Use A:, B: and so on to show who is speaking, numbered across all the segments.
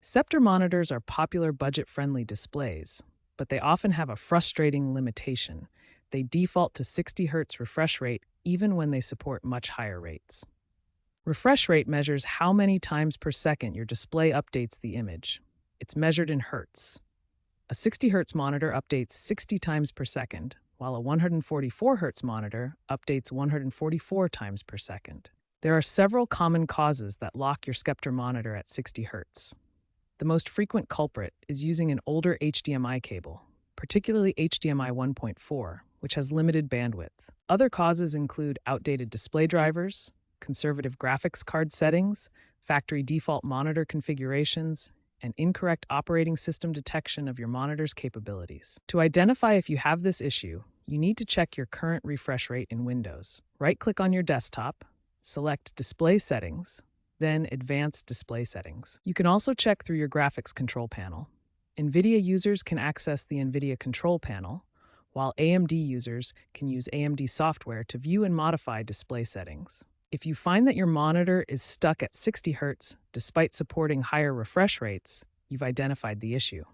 A: Sceptre monitors are popular budget-friendly displays, but they often have a frustrating limitation. They default to 60 Hz refresh rate even when they support much higher rates. Refresh rate measures how many times per second your display updates the image. It's measured in hertz. A 60 Hz monitor updates 60 times per second, while a 144 Hz monitor updates 144 times per second. There are several common causes that lock your Sceptre monitor at 60 Hz. The most frequent culprit is using an older HDMI cable, particularly HDMI 1.4, which has limited bandwidth. Other causes include outdated display drivers, conservative graphics card settings, factory default monitor configurations, and incorrect operating system detection of your monitor's capabilities. To identify if you have this issue, you need to check your current refresh rate in Windows. Right-click on your desktop, select Display Settings, then Advanced Display Settings. You can also check through your graphics control panel. NVIDIA users can access the NVIDIA Control Panel, while AMD users can use AMD software to view and modify display settings. If you find that your monitor is stuck at 60 Hz despite supporting higher refresh rates, you've identified the issue.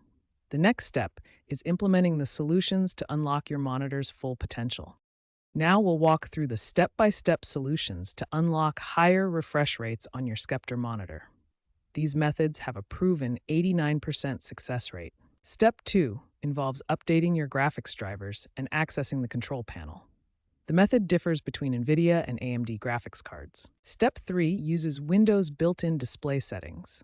A: The next step is implementing the solutions to unlock your monitor's full potential. Now we'll walk through the step-by-step solutions to unlock higher refresh rates on your Sceptre monitor. These methods have a proven 89% success rate. Step 2 involves updating your graphics drivers and accessing the control panel. The method differs between NVIDIA and AMD graphics cards. Step 3 uses Windows built-in display settings.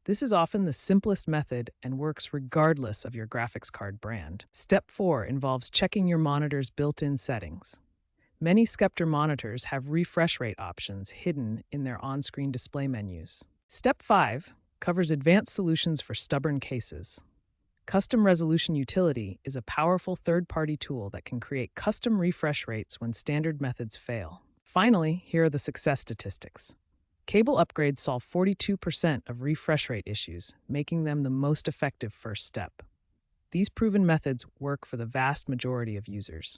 A: This is often the simplest method and works regardless of your graphics card brand. Step 4 involves checking your monitor's built-in settings. Many Sceptre monitors have refresh rate options hidden in their on-screen display menus. Step 5 covers advanced solutions for stubborn cases. Custom Resolution Utility is a powerful third-party tool that can create custom refresh rates when standard methods fail. Finally, here are the success statistics. Cable upgrades solve 42% of refresh rate issues, making them the most effective first step. These proven methods work for the vast majority of users.